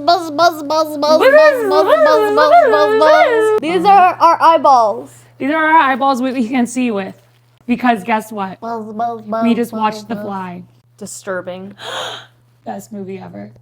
buzz, buzz, buzz, buzz, buzz, buzz, buzz, buzz, buzz, buzz, buzz. These are our eyeballs. These are our eyeballs we can see with. Because guess what? Buzz, buzz, buzz, We just buzz, watched The buzz. Fly. Disturbing. Best movie ever.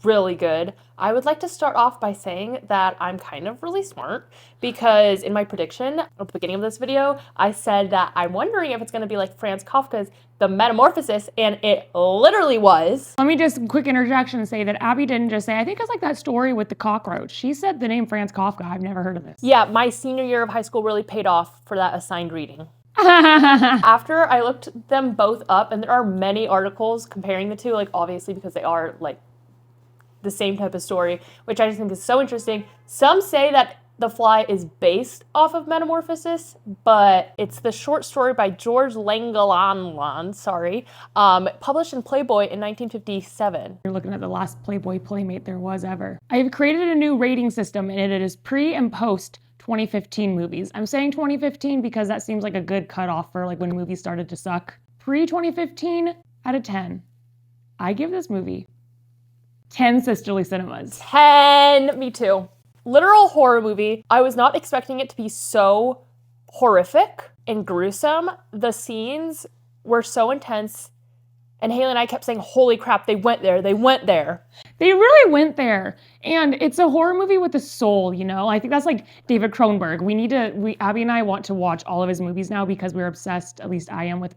Really good. I would like to start off by saying that I'm kind of really smart because in my prediction at the beginning of this video, I said that I'm wondering if it's going to be like Franz Kafka's The Metamorphosis, and it literally was. Let me just quick interjection say that Abby didn't just say, I think it's like that story with the cockroach. She said the name Franz Kafka. I've never heard of this. Yeah, my senior year of high school really paid off for that assigned reading. After I looked them both up, and there are many articles comparing the two, like obviously because they are like the same type of story, which I just think is so interesting. Some say that The Fly is based off of Metamorphosis, but it's the short story by George Langeland, published in Playboy in 1957. You're looking at the last Playboy Playmate there was ever. I have created a new rating system, and it is pre and post 2015 movies. I'm saying 2015 because that seems like a good cutoff for like when movies started to suck. Pre-2015 out of 10. I give this movie 10 sisterly cinemas. 10, me too. Literal horror movie. I was not expecting it to be so horrific and gruesome. The scenes were so intense, and Hailee and I kept saying, holy crap, they went there, they went there. They really went there. And it's a horror movie with a soul, you know? I think that's like David Cronenberg. Abby and I want to watch all of his movies now because we're obsessed, at least I am, with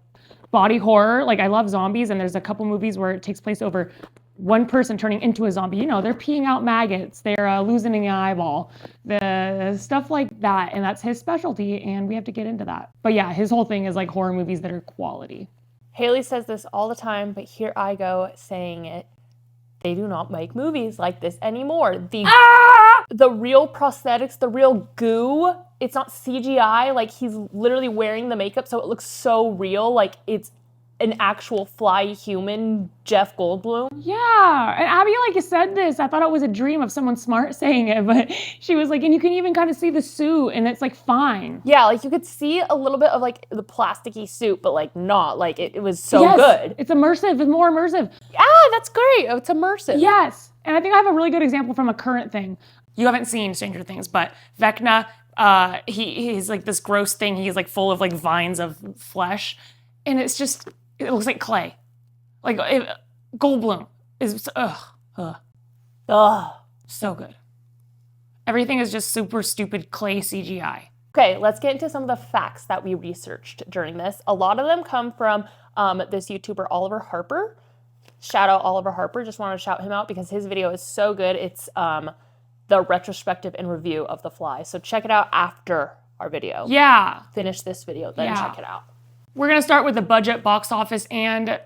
body horror. Like I love zombies, and there's a couple movies where it takes place over one person turning into a zombie. You know, they're peeing out maggots, they're losing an eyeball, the stuff like that. And that's his specialty, and we have to get into that. But yeah, his whole thing is like horror movies that are quality. Hailee says this all the time, but here I go saying it. They do not make movies like this anymore. The real prosthetics, the real goo, it's not CGI. Like he's literally wearing the makeup, so it looks so real. Like it's an actual fly human Jeff Goldblum. Yeah, and Abby like said this. I thought it was a dream of someone smart saying it, but she was like, and you can even kind of see the suit, and it's like fine. Yeah, like you could see a little bit of like the plasticky suit, but like not. Like it was so Yes, good. It's immersive. It's more immersive. That's great. It's immersive. Yes, and I think I have a really good example from a current thing. You haven't seen Stranger Things, but Vecna, he's like this gross thing. He's like full of like vines of flesh, and it looks like clay. Like Goldblum is so good. Everything is just super stupid clay CGI. Okay, let's get into some of the facts that we researched during this. A lot of them come from this YouTuber Oliver Harper. Shout out Oliver Harper. Just want to shout him out because his video is so good. It's the retrospective and review of The Fly. So check it out after our video. Yeah. Finish this video, then check it out. We're going to start with the budget, box office, and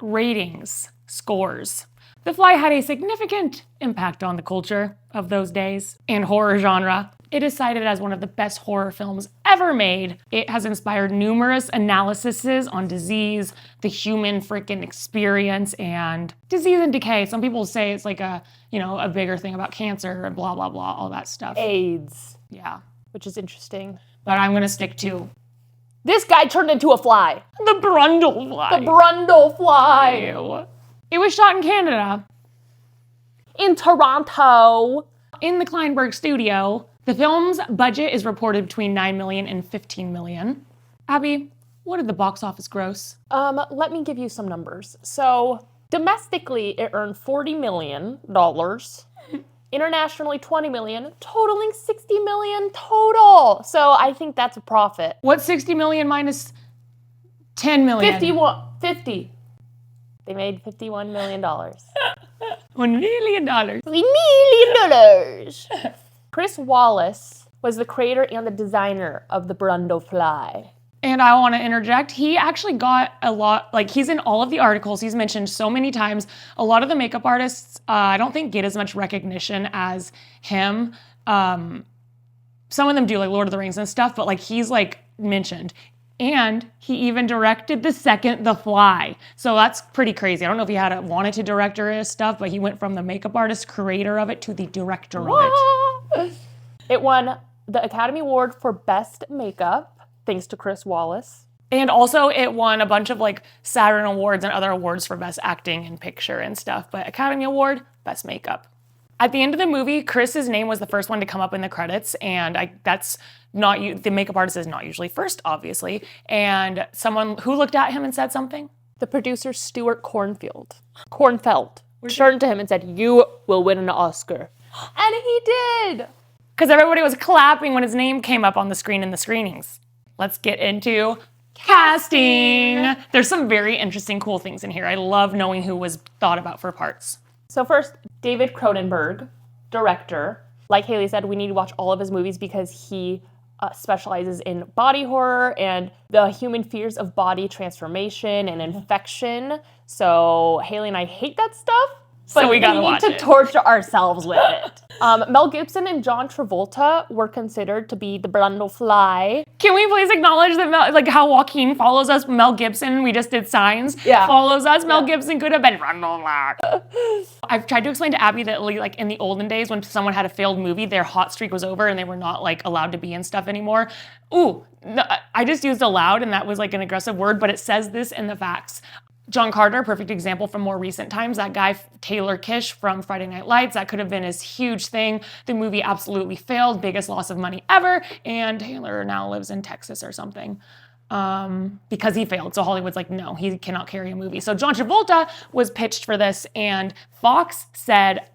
ratings, scores. The Fly had a significant impact on the culture of those days and horror genre. It is cited as one of the best horror films ever made. It has inspired numerous analyses on disease, the human freaking experience, and disease and decay. Some people say it's like a bigger thing about cancer and blah, blah, blah, all that stuff. AIDS. Yeah. Which is interesting. But I'm going to stick to this guy turned into a fly. the Brundle Fly. The Brundle Fly. Ew. It was shot in Canada. In Toronto. In the Kleinberg studio. The film's budget is reported between $9 million and $15 million. Abby, what did the box office gross? Let me give you some numbers. So domestically, it earned $40 million. Internationally, $20 million, totaling $60 million total. So I think that's a profit. What's $60 million minus $10 million? 50. They made $51 million. $1 million. $3 million. Chris Wallace was the creator and the designer of the Brundle Fly. And I want to interject, he actually got a lot, like he's in all of the articles, he's mentioned so many times. A lot of the makeup artists, I don't think get as much recognition as him. Some of them do, like Lord of the Rings and stuff, but like he's like mentioned. And he even directed the second The Fly. So that's pretty crazy. I don't know if he wanted to direct his stuff, but he went from the makeup artist, creator of it, to the director of it. It won the Academy Award for Best Makeup, thanks to Chris Wallace. And also it won a bunch of like Saturn Awards and other awards for Best Acting and Picture and stuff. But Academy Award, Best Makeup. At the end of the movie, Chris's name was the first one to come up in the credits, and that's not the makeup artist is not usually first, obviously. And someone who looked at him and said something? The producer, Stuart Cornfeld, turned to him and said, "You will win an Oscar." And he did! Because everybody was clapping when his name came up on the screen in the screenings. Let's get into casting. There's some very interesting, cool things in here. I love knowing who was thought about for parts. So first, David Cronenberg, director. Like Hailee said, we need to watch all of his movies because he specializes in body horror and the human fears of body transformation and infection. So Hailee and I hate that stuff, but so we gotta need to torture ourselves with it. Mel Gibson and John Travolta were considered to be the Brundlefly. Can we please acknowledge that, how Joaquin follows us? Mel Gibson, we just did signs. Yeah. Follows us. Mel Gibson could have been Brundlefly. I've tried to explain to Abby that, in the olden days when someone had a failed movie, their hot streak was over and they were not, allowed to be in stuff anymore. Ooh, no, I just used allowed and that was, an aggressive word, but it says this in the facts. John Carter, perfect example from more recent times. That guy, Taylor Kish from Friday Night Lights, that could have been his huge thing. The movie absolutely failed, biggest loss of money ever, and Taylor now lives in Texas or something because he failed. So Hollywood's like, no, he cannot carry a movie. So John Travolta was pitched for this, and Fox said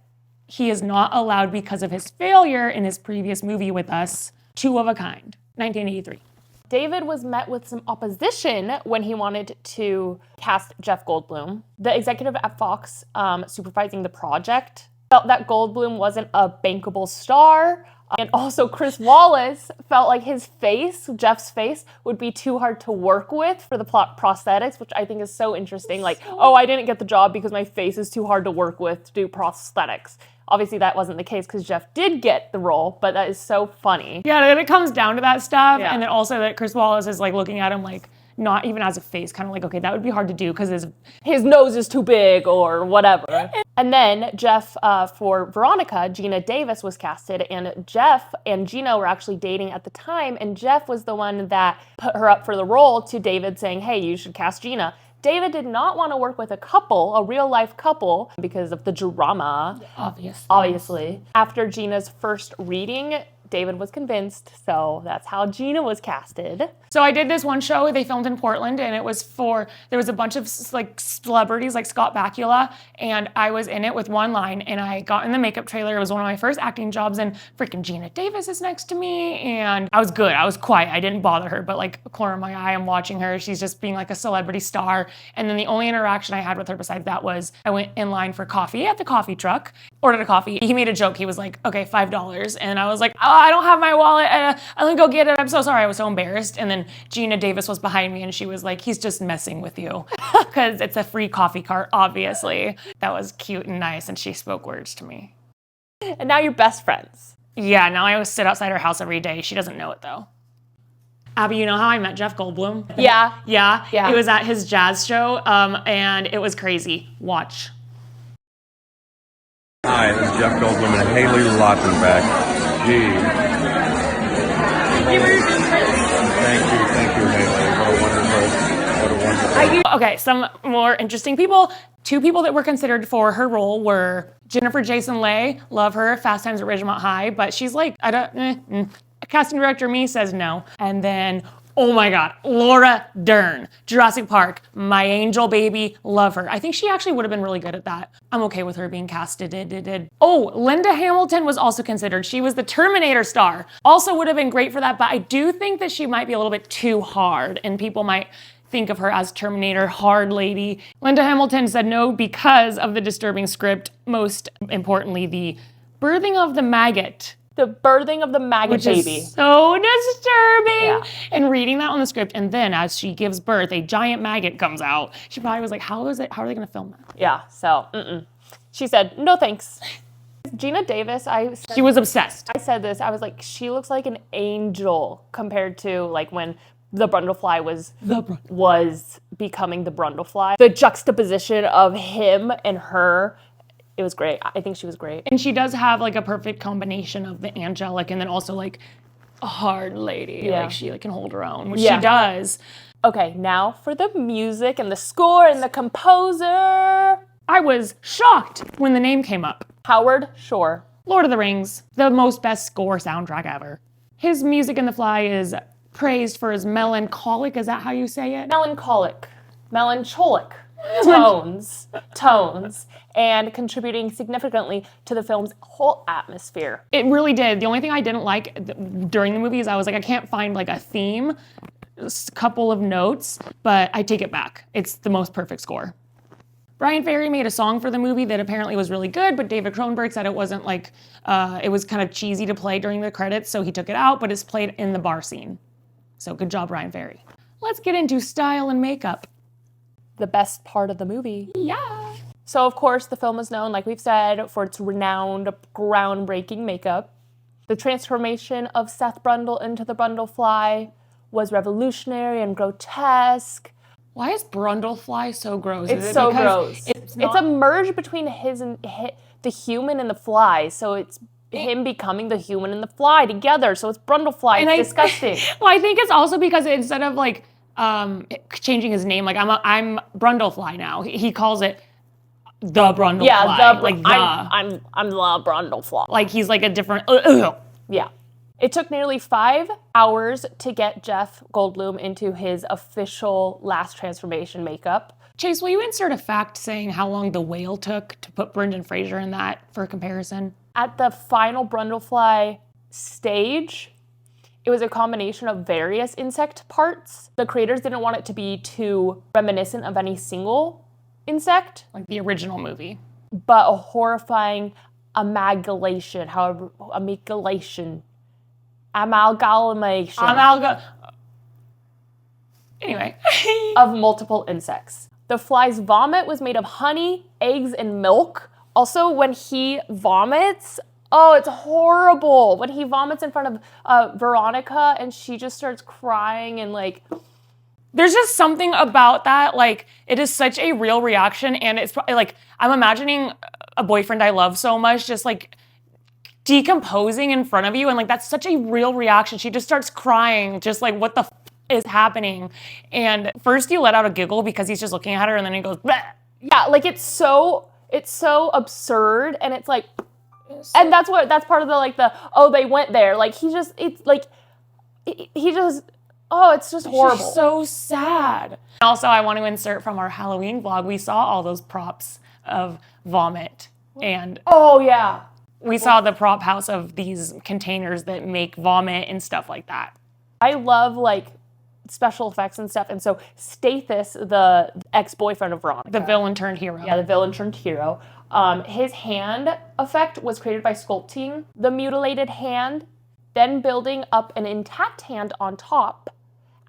he is not allowed because of his failure in his previous movie with us, Two of a Kind, 1983. David was met with some opposition when he wanted to cast Jeff Goldblum. The executive at Fox, supervising the project, felt that Goldblum wasn't a bankable star. And also Chris Wallace felt like his face, Jeff's face, would be too hard to work with for the prosthetics, which I think is so interesting. I didn't get the job because my face is too hard to work with to do prosthetics. Obviously, that wasn't the case because Jeff did get the role, but that is so funny. Yeah, and it comes down to that stuff. Yeah. And then also that Chris Wallace is looking at him not even as a face, kind of okay, that would be hard to do because his nose is too big or whatever. And then Jeff, for Veronica, Gina Davis was casted, and Jeff and Gina were actually dating at the time, and Jeff was the one that put her up for the role to David saying, hey, you should cast Gina. David did not want to work with a real-life couple, because of the drama. Obviously. After Gina's first reading, David was convinced, so that's how Gina was casted. So I did this one show they filmed in Portland, and it was there was a bunch of celebrities like Scott Bakula, and I was in it with one line, and I got in the makeup trailer. It was one of my first acting jobs, and freaking Gina Davis is next to me, and I was good. I was quiet. I didn't bother her, but a corner of my eye, I'm watching her. She's just being a celebrity star, and then the only interaction I had with her besides that was I went in line for coffee at the coffee truck, ordered a coffee. He made a joke. He was like, okay, $5, and I was like, oh, I don't have my wallet. Let me go get it. I'm so sorry. I was so embarrassed. And then Gina Davis was behind me, and she was like, he's just messing with you because it's a free coffee cart, obviously. That was cute and nice, and she spoke words to me. And now you're best friends. Yeah, now I always sit outside her house every day. She doesn't know it, though. Abby, you know how I met Jeff Goldblum? Yeah. Yeah? It was at his jazz show, and it was crazy. Watch. Hi, this is Jeff Goldblum and Hailee Lautenbach. Gee. Thank you, Hailee. What a wonderful. Okay, some more interesting people. Two people that were considered for her role were Jennifer Jason Leigh, love her, Fast Times at Ridgemont High, but she's a casting director me says no. And then, oh my God, Laura Dern, Jurassic Park, my angel baby, love her. I think she actually would have been really good at that. I'm okay with her being casted. Oh, Linda Hamilton was also considered. She was the Terminator star. Also would have been great for that, but I do think that she might be a little bit too hard, and people might think of her as Terminator hard lady. Linda Hamilton said no because of the disturbing script, most importantly, the birthing of the maggot. The birthing of the maggot baby. Which is so disturbing. Yeah. And reading that on the script, and then as she gives birth, a giant maggot comes out. She probably was like, how are they going to film that? Yeah, so, She said, no thanks. Gina Davis, she was obsessed. I said this, I was like, she looks like an angel compared to when the Brundlefly was becoming the Brundlefly. The juxtaposition of him and her, it was great. I think she was great. And she does have a perfect combination of the angelic and then also a hard lady. Yeah. She can hold her own, which she does. Okay, now for the music and the score and the composer. I was shocked when the name came up. Howard Shore. Lord of the Rings, the most best score soundtrack ever. His music in The Fly is praised for his melancholic, is that how you say it? Melancholic tones, and contributing significantly to the film's whole atmosphere. It really did. The only thing I didn't like during the movie is I was like, I can't find like a theme, a couple of notes, but I take it back. It's the most perfect score. Brian Ferry made a song for the movie that apparently was really good, but David Cronenberg said it wasn't like, it was kind of cheesy to play during the credits, so he took it out, but it's played in the bar scene. So good job, Brian Ferry. Let's get into style and makeup. The best part of the movie. Yeah. So, of course, the film is known, like we've said, for its renowned, groundbreaking makeup. The transformation of Seth Brundle into the Brundlefly was revolutionary and grotesque. Why is Brundlefly so gross? It's so gross. It's a merge between the human and the fly. So it's him becoming the human and the fly together. So it's Brundlefly. It's disgusting. Well, I think it's also because instead of like changing his name, like I'm Brundlefly now. He calls it the Brundlefly. Yeah, I'm the Brundlefly. Like he's like a different. Yeah. It took nearly 5 hours to get Jeff Goldblum into his official last transformation makeup. Chase, will you insert a fact saying how long The Whale took to put Brendan Fraser in that for comparison? At the final Brundlefly stage, it was a combination of various insect parts. The creators didn't want it to be too reminiscent of any single insect. Like the original movie. But a horrifying amalgamation. Anyway. Of multiple insects. The fly's vomit was made of honey, eggs, and milk. Also, when he vomits, oh, it's horrible. When he vomits in front of Veronica and she just starts crying and like... There's just something about that, like, it is such a real reaction, and it's like, I'm imagining a boyfriend I love so much just like decomposing in front of you, and like that's such a real reaction. She just starts crying, just like what the is happening. And first you let out a giggle because he's just looking at her, and then he goes bleh. Yeah, like it's so absurd, and it's like, and that's part of the they went there, like he just it's just horrible. It's so sad. Also, I want to insert from our Halloween vlog, we saw all those props of vomit, and oh yeah, we saw the prop house of these containers that make vomit and stuff like that. I love like special effects and stuff, and so Stathis, the ex-boyfriend of Veronica, the villain turned hero. Yeah, the villain turned hero. His hand effect was created by sculpting the mutilated hand, then building up an intact hand on top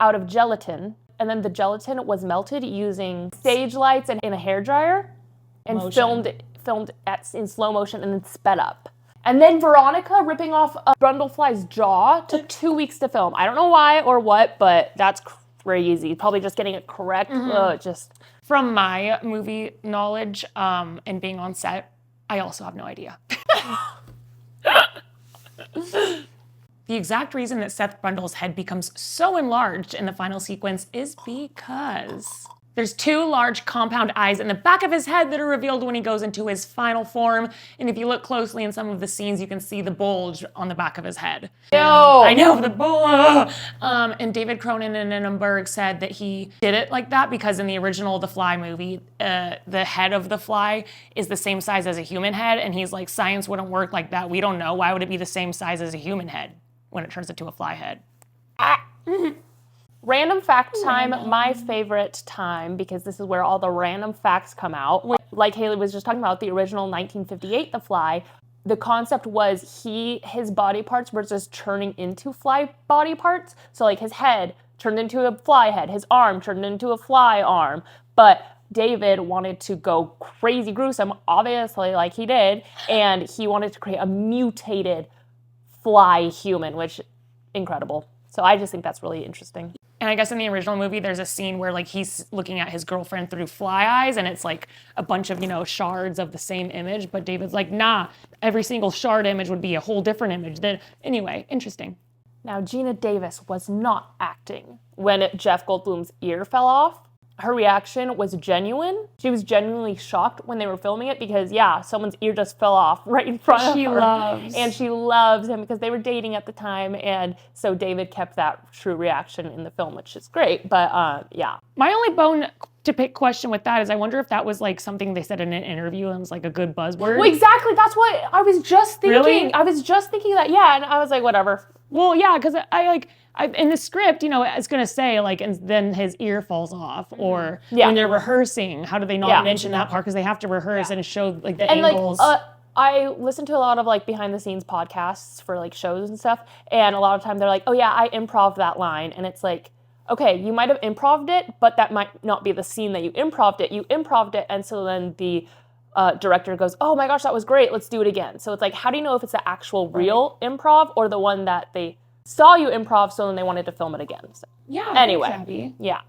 out of gelatin, and then the gelatin was melted using stage lights and in a hairdryer, and filmed in slow motion and then sped up. And then Veronica ripping off a Brundlefly's jaw took 2 weeks to film. I don't know why or what, but that's crazy. Probably just getting it correct. From my movie knowledge and being on set, I also have no idea. The exact reason that Seth Brundle's head becomes so enlarged in the final sequence is because there's 2 large compound eyes in the back of his head that are revealed when he goes into his final form. And if you look closely in some of the scenes, you can see the bulge on the back of his head. No! I know, the bulge! And David Cronenberg said that he did it like that because in the original The Fly movie, the head of the fly is the same size as a human head. And he's like, science wouldn't work like that. We don't know. Why would it be the same size as a human head when it turns into a fly head? Random fact time, my favorite time, because this is where all the random facts come out. Like Hailee was just talking about, the original 1958 The Fly, the concept was his body parts were just turning into fly body parts. So like his head turned into a fly head, his arm turned into a fly arm. But David wanted to go crazy gruesome, obviously, like he did, and he wanted to create a mutated fly human, which incredible. So I just think that's really interesting. And I guess in the original movie, there's a scene where like he's looking at his girlfriend through fly eyes, and it's like a bunch of, shards of the same image. But David's like, nah, every single shard image would be a whole different image. Then anyway, interesting. Now, Gina Davis was not acting when Jeff Goldblum's ear fell off. her reaction was genuine. She was genuinely shocked when they were filming it because, yeah, someone's ear just fell off right in front of her. And she loves him because they were dating at the time. And so David kept that true reaction in the film, which is great. But, yeah. My only bone to pick question with that is I wonder if that was like something they said in an interview and it was like a good buzzword. Well, exactly. That's what I was just thinking. Really? I was just thinking that, yeah. And I was like, whatever. Well, yeah, because I in the script, you know, it's going to say, like, and then his ear falls off, or when they're rehearsing, how do they not mention that part? Because they have to rehearse and show, like, the angles. Like, I listen to a lot of, like, behind-the-scenes podcasts for, like, shows and stuff, and a lot of time they're like, oh, yeah, I improv that line, and it's like, okay, you might have improv'd it, but that might not be the scene that you improv'd it. You improv'd it, and so then the director goes, oh, my gosh, that was great, let's do it again. So it's like, how do you know if it's the actual real improv or the one that they saw you improv, so then they wanted to film it again. So, yeah. Anyway. Yeah.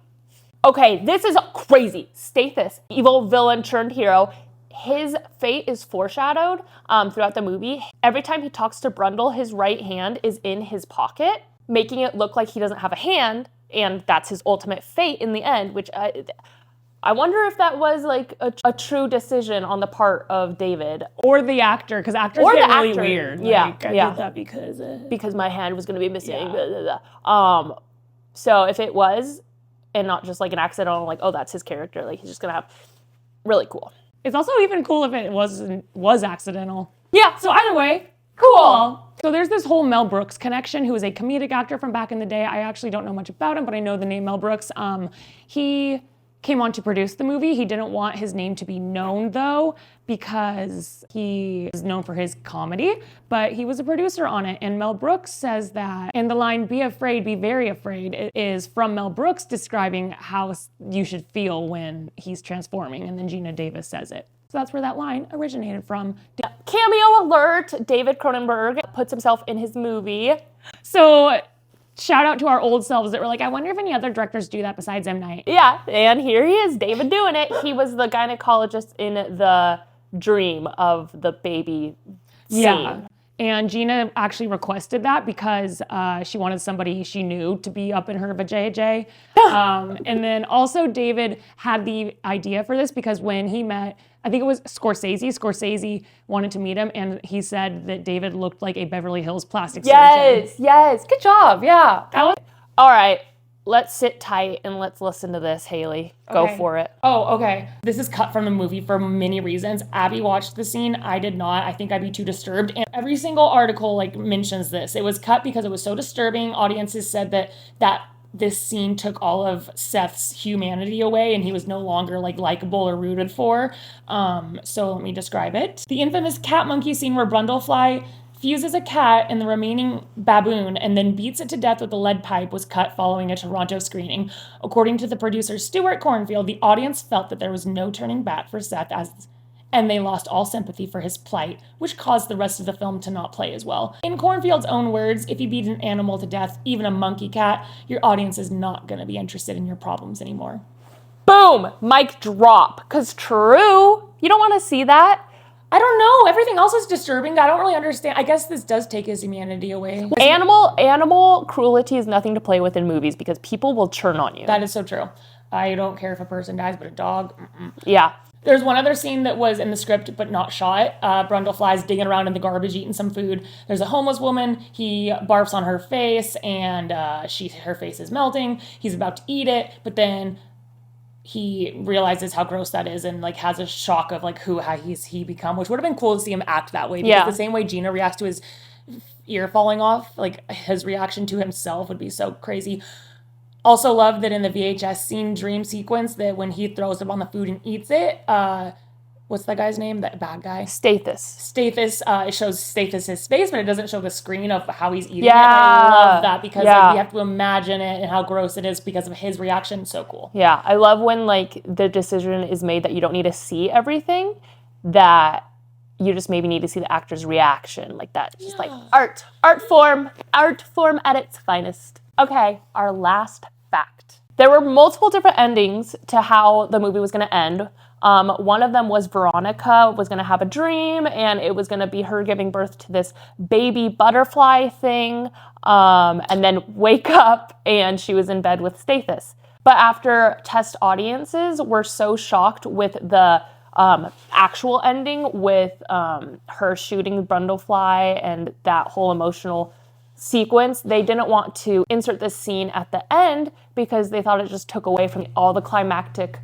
Okay, this is crazy. Stathis, evil villain turned hero. His fate is foreshadowed throughout the movie. Every time he talks to Brundle, his right hand is in his pocket, making it look like he doesn't have a hand, and that's his ultimate fate in the end, which I wonder if that was like a true decision on the part of David. Or the actor, because actors get really weird. Yeah, like, I did that because my hand was going to be missing. Yeah. Blah, blah, blah. So if it was, and not just like an accidental, like, oh, that's his character, like he's just going to have, really cool. It's also even cool if it was accidental. Yeah. So either way, cool. So there's this whole Mel Brooks connection, who is a comedic actor from back in the day. I actually don't know much about him, but I know the name Mel Brooks. He came on to produce the movie. He didn't want his name to be known, though, because he is known for his comedy, but he was a producer on it. And Mel Brooks says that, and the line, be afraid, be very afraid, is from Mel Brooks describing how you should feel when he's transforming. And then Gina Davis says it. So that's where that line originated from. Cameo alert, David Cronenberg puts himself in his movie. So shout out to our old selves that were like, I wonder if any other directors do that besides M. Night. Yeah, and here he is, David doing it. He was the gynecologist in the dream of the baby scene. Yeah, and Gina actually requested that because she wanted somebody she knew to be up in her vajayjay. And then also David had the idea for this because when he met, I think it was Scorsese wanted to meet him, and he said that David looked like a Beverly Hills plastic surgeon. Yes, good job, yeah. All right, let's sit tight and let's listen to this, Hailee. Go for it. Oh, okay. This is cut from the movie for many reasons. Abby watched the scene. I did not. I think I'd be too disturbed. And every single article mentions this. It was cut because it was so disturbing. Audiences said that this scene took all of Seth's humanity away and he was no longer likable or rooted for. So let me describe it. The infamous cat monkey scene where Brundlefly fuses a cat and the remaining baboon and then beats it to death with a lead pipe was cut following a Toronto screening. According to the producer Stuart Cornfield, the audience felt that there was no turning back for Seth and they lost all sympathy for his plight, which caused the rest of the film to not play as well. In Cornfield's own words, if you beat an animal to death, even a monkey cat, your audience is not going to be interested in your problems anymore. Boom! Mic drop. Because true. You don't want to see that. I don't know. Everything else is disturbing. I don't really understand. I guess this does take his humanity away. Animal cruelty is nothing to play with in movies because people will turn on you. That is so true. I don't care if a person dies, but a dog, Yeah. There's one other scene that was in the script but not shot. Brundlefly's digging around in the garbage, eating some food. There's a homeless woman. He barfs on her face, and her face is melting. He's about to eat it, but then he realizes how gross that is and has a shock of how he become, which would have been cool to see him act that way. Because the same way Gina reacts to his ear falling off, his reaction to himself would be so crazy. Also love that in the VHS scene dream sequence that when he throws up on the food and eats it, what's that guy's name? That bad guy? Stathis. It shows Stathis' face, but it doesn't show the screen of how he's eating it. And I love that because you have to imagine it and how gross it is because of his reaction. So cool. Yeah, I love when the decision is made that you don't need to see everything, that you just maybe need to see the actor's reaction like that. It's just art form at its finest. Okay, our last fact. There were multiple different endings to how the movie was going to end. One of them was Veronica was going to have a dream, and it was going to be her giving birth to this baby butterfly thing, and then wake up, and she was in bed with Stathis. But after test audiences were so shocked with the actual ending with her shooting Brundlefly and that whole emotional sequence, they didn't want to insert this scene at the end because they thought it just took away from all the climactic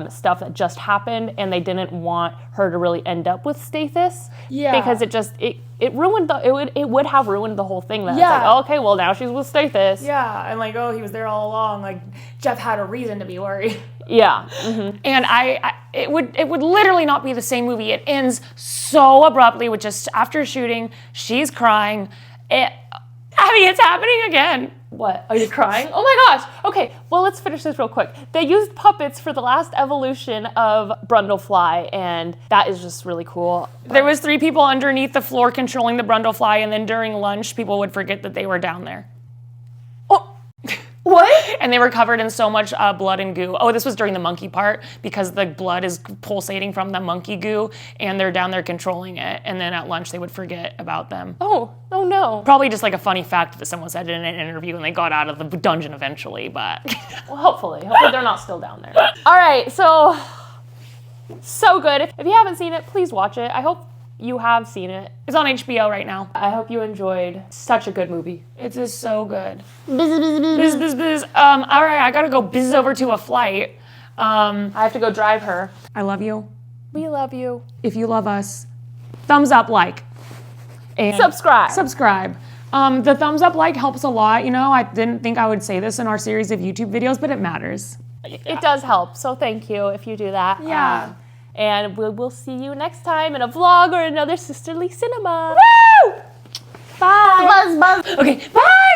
stuff that just happened, and they didn't want her to really end up with Stathis. Yeah. Because it ruined it would have ruined the whole thing. That it's like, oh, okay, well now she's with Stathis. Yeah, and like, oh, he was there all along. Like, Jeff had a reason to be worried. Yeah. Mm-hmm. And it would literally not be the same movie. It ends so abruptly with just after shooting, she's crying. Abby, it's happening again. What? Are you crying? Oh my gosh. Okay, well, let's finish this real quick. They used puppets for the last evolution of Brundlefly, and that is just really cool. There was 3 people underneath the floor controlling the Brundlefly, and then during lunch, people would forget that they were down there. What? And they were covered in so much blood and goo. Oh, this was during the monkey part because the blood is pulsating from the monkey goo and they're down there controlling it. And then at lunch, they would forget about them. Oh no. Probably just like a funny fact that someone said in an interview and they got out of the dungeon eventually, but. Well, hopefully they're not still down there. All right, so good. If you haven't seen it, please watch it. I hope you have seen it. It's on HBO right now. I hope you enjoyed such a good movie. It is so good. Biz. All right, I gotta go biz over to a flight. I have to go drive her. I love you. We love you. If you love us, thumbs up, like. And Subscribe. The thumbs up, like helps a lot. You know, I didn't think I would say this in our series of YouTube videos, but it matters. It does help, so thank you if you do that. Yeah. And we'll see you next time in a vlog or another sisterly cinema. Woo! Bye. Buzz. Okay, bye.